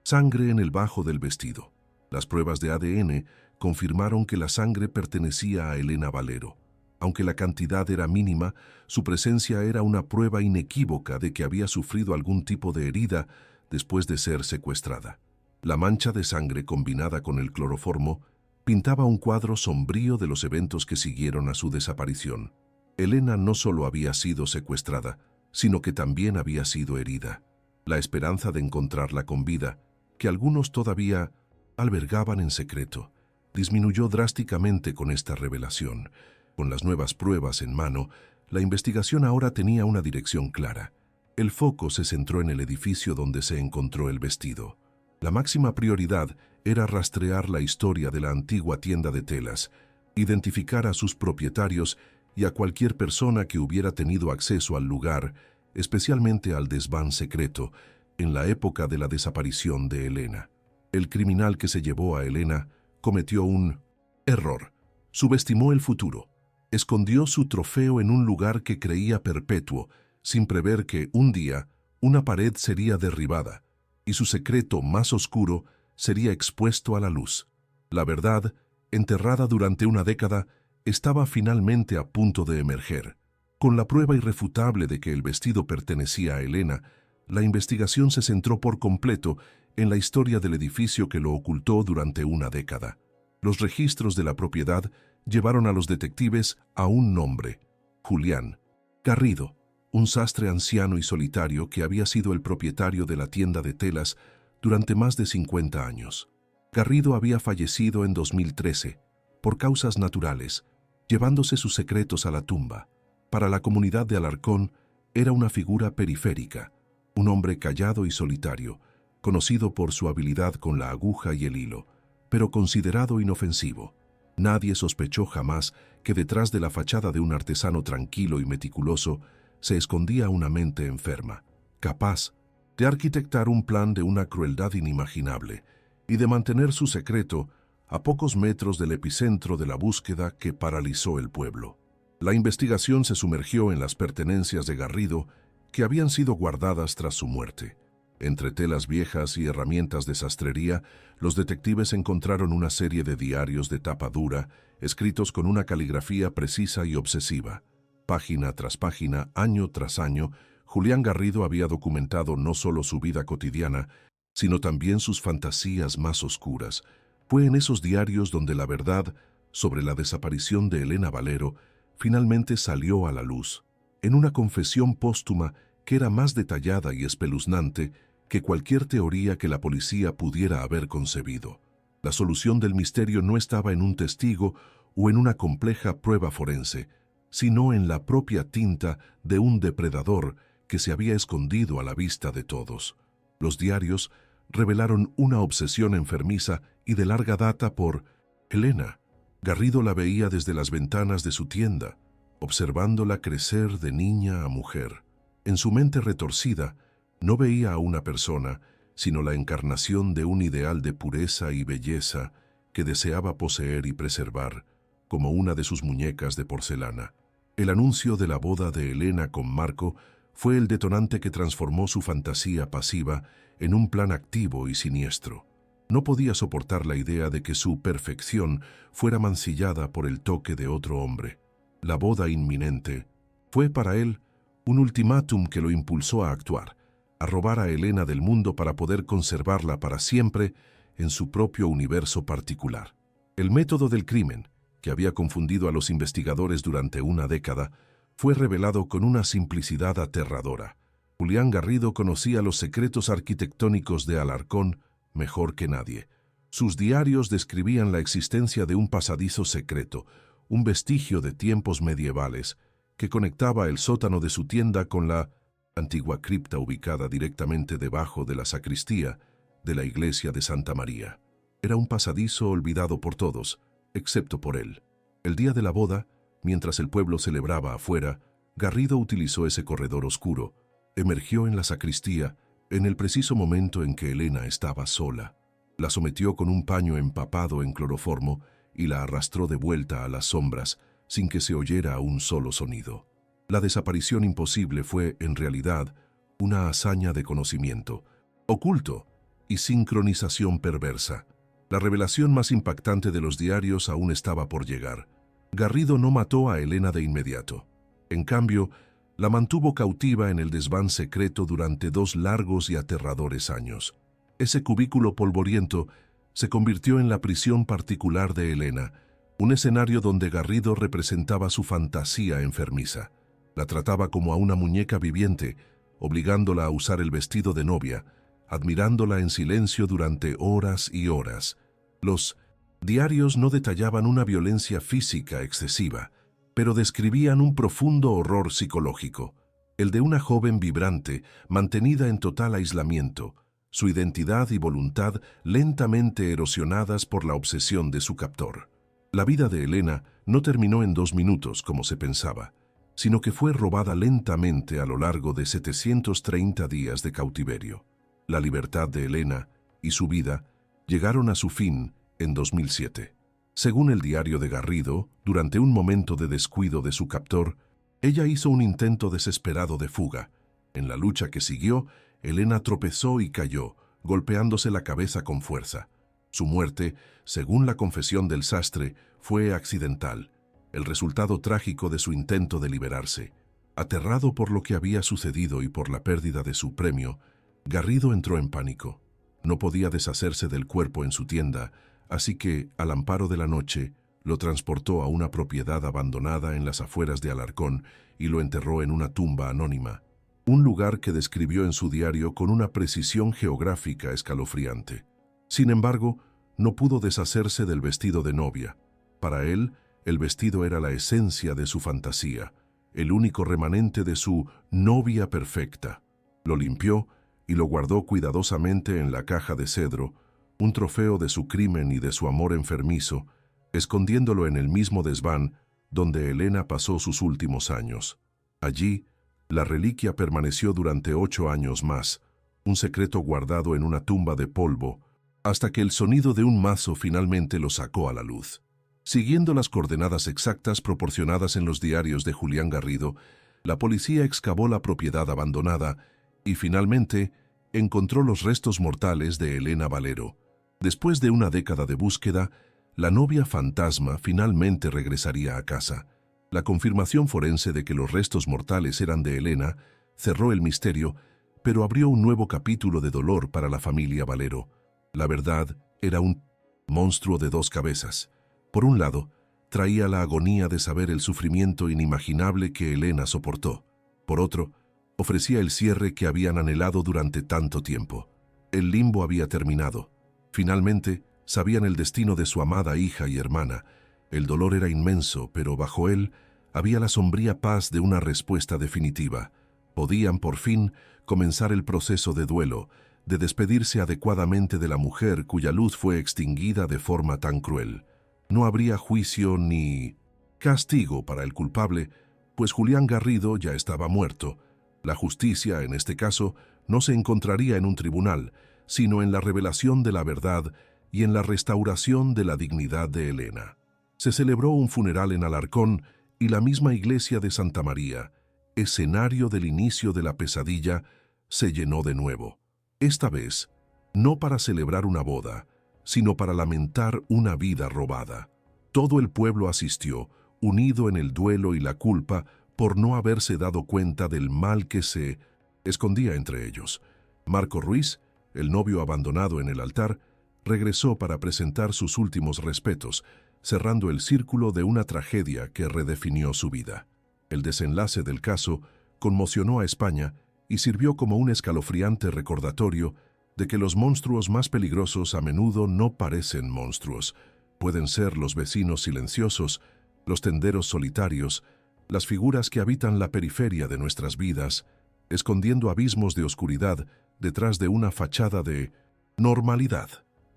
sangre en el bajo del vestido. Las pruebas de ADN confirmaron que la sangre pertenecía a Elena Valero. Aunque la cantidad era mínima, su presencia era una prueba inequívoca de que había sufrido algún tipo de herida después de ser secuestrada. La mancha de sangre combinada con el cloroformo pintaba un cuadro sombrío de los eventos que siguieron a su desaparición. Elena no solo había sido secuestrada, sino que también había sido herida. La esperanza de encontrarla con vida, que algunos todavía albergaban en secreto, disminuyó drásticamente con esta revelación. Con las nuevas pruebas en mano, la investigación ahora tenía una dirección clara. El foco se centró en el edificio donde se encontró el vestido. La máxima prioridad era rastrear la historia de la antigua tienda de telas, identificar a sus propietarios y a cualquier persona que hubiera tenido acceso al lugar, especialmente al desván secreto, en la época de la desaparición de Elena. El criminal que se llevó a Elena cometió un error. Subestimó el futuro. Escondió su trofeo en un lugar que creía perpetuo, sin prever que un día una pared sería derribada y su secreto más oscuro sería expuesto a la luz. La verdad, enterrada durante una década, estaba finalmente a punto de emerger. Con la prueba irrefutable de que el vestido pertenecía a Elena, la investigación se centró por completo en la historia del edificio que lo ocultó durante una década. Los registros de la propiedad llevaron a los detectives a un nombre: Julián Garrido, un sastre anciano y solitario que había sido el propietario de la tienda de telas durante más de 50 años. Garrido había fallecido en 2013 por causas naturales, llevándose sus secretos a la tumba. Para la comunidad de Alarcón era una figura periférica, un hombre callado y solitario, conocido por su habilidad con la aguja y el hilo, pero considerado inofensivo. Nadie sospechó jamás que detrás de la fachada de un artesano tranquilo y meticuloso se escondía una mente enferma, capaz de arquitectar un plan de una crueldad inimaginable y de mantener su secreto a pocos metros del epicentro de la búsqueda que paralizó el pueblo. La investigación se sumergió en las pertenencias de Garrido que habían sido guardadas tras su muerte. Entre telas viejas y herramientas de sastrería, los detectives encontraron una serie de diarios de tapa dura, escritos con una caligrafía precisa y obsesiva. Página tras página, año tras año, Julián Garrido había documentado no solo su vida cotidiana, sino también sus fantasías más oscuras. Fue en esos diarios donde la verdad sobre la desaparición de Elena Valero finalmente salió a la luz, en una confesión póstuma que era más detallada y espeluznante que cualquier teoría que la policía pudiera haber concebido. La solución del misterio no estaba en un testigo o en una compleja prueba forense, sino en la propia tinta de un depredador que se había escondido a la vista de todos. Los diarios revelaron una obsesión enfermiza y de larga data por Elena. Garrido la veía desde las ventanas de su tienda, observándola crecer de niña a mujer. En su mente retorcida, no veía a una persona, sino la encarnación de un ideal de pureza y belleza que deseaba poseer y preservar, como una de sus muñecas de porcelana. El anuncio de la boda de Elena con Marco fue el detonante que transformó su fantasía pasiva en un plan activo y siniestro. No podía soportar la idea de que su perfección fuera mancillada por el toque de otro hombre. La boda inminente fue para él un ultimátum que lo impulsó a actuar, a robar a Elena del mundo para poder conservarla para siempre en su propio universo particular. El método del crimen, que había confundido a los investigadores durante una década, fue revelado con una simplicidad aterradora. Julián Garrido conocía los secretos arquitectónicos de Alarcón mejor que nadie. Sus diarios describían la existencia de un pasadizo secreto, un vestigio de tiempos medievales, que conectaba el sótano de su tienda con la antigua cripta ubicada directamente debajo de la sacristía de la iglesia de Santa María. Era un pasadizo olvidado por todos, excepto por él. El día de la boda, mientras el pueblo celebraba afuera, Garrido utilizó ese corredor oscuro, emergió en la sacristía en el preciso momento en que Elena estaba sola. La sometió con un paño empapado en cloroformo y la arrastró de vuelta a las sombras sin que se oyera un solo sonido. La desaparición imposible fue, en realidad, una hazaña de conocimiento, oculto y sincronización perversa. La revelación más impactante de los diarios aún estaba por llegar. Garrido no mató a Elena de inmediato. En cambio, la mantuvo cautiva en el desván secreto durante 2 largos y aterradores años. Ese cubículo polvoriento se convirtió en la prisión particular de Elena, un escenario donde Garrido representaba su fantasía enfermiza. La trataba como a una muñeca viviente, obligándola a usar el vestido de novia, admirándola en silencio durante horas y horas. Los diarios no detallaban una violencia física excesiva, pero describían un profundo horror psicológico, el de una joven vibrante, mantenida en total aislamiento, su identidad y voluntad lentamente erosionadas por la obsesión de su captor. La vida de Elena no terminó en 2 minutos como se pensaba, sino que fue robada lentamente a lo largo de 730 días de cautiverio. La libertad de Elena y su vida llegaron a su fin en 2007. Según el diario de Garrido, durante un momento de descuido de su captor, ella hizo un intento desesperado de fuga. En la lucha que siguió, Elena tropezó y cayó, golpeándose la cabeza con fuerza. Su muerte, según la confesión del sastre, fue accidental, el resultado trágico de su intento de liberarse. Aterrado por lo que había sucedido y por la pérdida de su premio, Garrido entró en pánico. No podía deshacerse del cuerpo en su tienda, así que, al amparo de la noche, lo transportó a una propiedad abandonada en las afueras de Alarcón y lo enterró en una tumba anónima, un lugar que describió en su diario con una precisión geográfica escalofriante. Sin embargo, no pudo deshacerse del vestido de novia. Para él, el vestido era la esencia de su fantasía, el único remanente de su novia perfecta. Lo limpió y lo guardó cuidadosamente en la caja de cedro, un trofeo de su crimen y de su amor enfermizo, escondiéndolo en el mismo desván donde Elena pasó sus últimos años. Allí, la reliquia permaneció durante 8 años más, un secreto guardado en una tumba de polvo, hasta que el sonido de un mazo finalmente lo sacó a la luz. Siguiendo las coordenadas exactas proporcionadas en los diarios de Julián Garrido, la policía excavó la propiedad abandonada y finalmente encontró los restos mortales de Elena Valero. Después de una década de búsqueda, la novia fantasma finalmente regresaría a casa. La confirmación forense de que los restos mortales eran de Elena cerró el misterio, pero abrió un nuevo capítulo de dolor para la familia Valero. La verdad era un monstruo de 2 cabezas. Por un lado, traía la agonía de saber el sufrimiento inimaginable que Elena soportó. Por otro, ofrecía el cierre que habían anhelado durante tanto tiempo. El limbo había terminado. Finalmente, sabían el destino de su amada hija y hermana. El dolor era inmenso, pero bajo él había la sombría paz de una respuesta definitiva. Podían, por fin, comenzar el proceso de duelo, de despedirse adecuadamente de la mujer cuya luz fue extinguida de forma tan cruel. No habría juicio ni castigo para el culpable, pues Julián Garrido ya estaba muerto. La justicia, en este caso, no se encontraría en un tribunal, sino en la revelación de la verdad y en la restauración de la dignidad de Elena. Se celebró un funeral en Alarcón y la misma iglesia de Santa María, escenario del inicio de la pesadilla, se llenó de nuevo. Esta vez, no para celebrar una boda, sino para lamentar una vida robada. Todo el pueblo asistió, unido en el duelo y la culpa por no haberse dado cuenta del mal que se escondía entre ellos. Marco Ruiz, el novio abandonado en el altar, regresó para presentar sus últimos respetos, cerrando el círculo de una tragedia que redefinió su vida. El desenlace del caso conmocionó a España y sirvió como un escalofriante recordatorio de que los monstruos más peligrosos a menudo no parecen monstruos. Pueden ser los vecinos silenciosos, los tenderos solitarios, las figuras que habitan la periferia de nuestras vidas, escondiendo abismos de oscuridad detrás de una fachada de normalidad.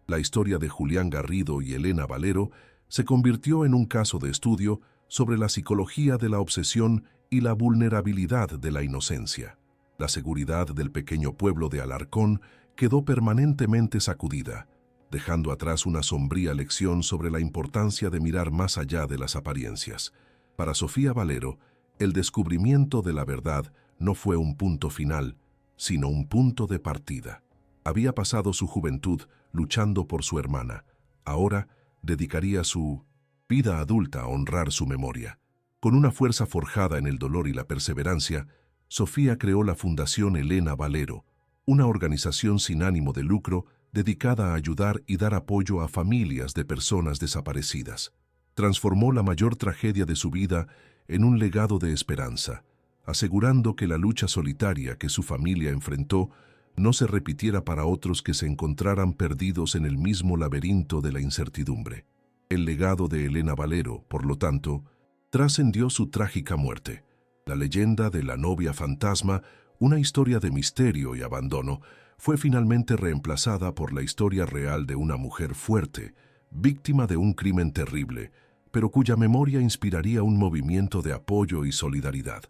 La historia de Julián Garrido y Elena Valero se convirtió en un caso de estudio sobre la psicología de la obsesión y la vulnerabilidad de la inocencia. La seguridad del pequeño pueblo de Alarcón quedó permanentemente sacudida, dejando atrás una sombría lección sobre la importancia de mirar más allá de las apariencias. Para Sofía Valero, el descubrimiento de la verdad no fue un punto final, sino un punto de partida. Había pasado su juventud luchando por su hermana. Ahora dedicaría su vida adulta a honrar su memoria. Con una fuerza forjada en el dolor y la perseverancia, Sofía creó la Fundación Elena Valero, una organización sin ánimo de lucro dedicada a ayudar y dar apoyo a familias de personas desaparecidas. Transformó la mayor tragedia de su vida en un legado de esperanza, asegurando que la lucha solitaria que su familia enfrentó no se repitiera para otros que se encontraran perdidos en el mismo laberinto de la incertidumbre. El legado de Elena Valero, por lo tanto, trascendió su trágica muerte. La leyenda de la novia fantasma, una historia de misterio y abandono, fue finalmente reemplazada por la historia real de una mujer fuerte, víctima de un crimen terrible, pero cuya memoria inspiraría un movimiento de apoyo y solidaridad.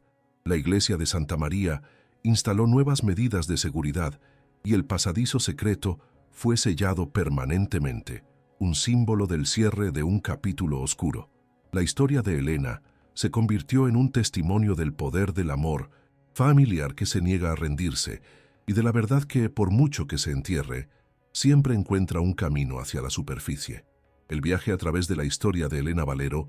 La iglesia de Santa María instaló nuevas medidas de seguridad y el pasadizo secreto fue sellado permanentemente, un símbolo del cierre de un capítulo oscuro. La historia de Elena se convirtió en un testimonio del poder del amor familiar que se niega a rendirse y de la verdad que, por mucho que se entierre, siempre encuentra un camino hacia la superficie. El viaje a través de la historia de Elena Valero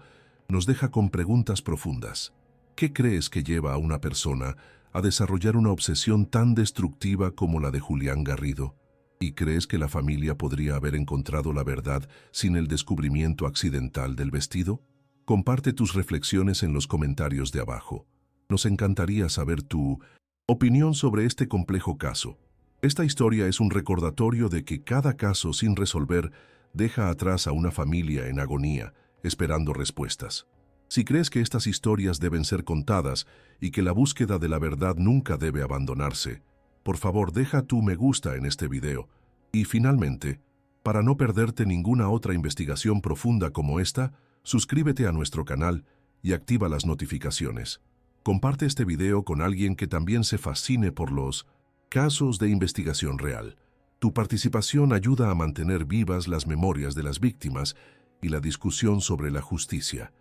nos deja con preguntas profundas. ¿Qué crees que lleva a una persona a desarrollar una obsesión tan destructiva como la de Julián Garrido? ¿Y crees que la familia podría haber encontrado la verdad sin el descubrimiento accidental del vestido? Comparte tus reflexiones en los comentarios de abajo. Nos encantaría saber tu opinión sobre este complejo caso. Esta historia es un recordatorio de que cada caso sin resolver deja atrás a una familia en agonía, esperando respuestas. Si crees que estas historias deben ser contadas y que la búsqueda de la verdad nunca debe abandonarse, por favor deja tu me gusta en este video. Y finalmente, para no perderte ninguna otra investigación profunda como esta, suscríbete a nuestro canal y activa las notificaciones. Comparte este video con alguien que también se fascine por los casos de investigación real. Tu participación ayuda a mantener vivas las memorias de las víctimas y la discusión sobre la justicia.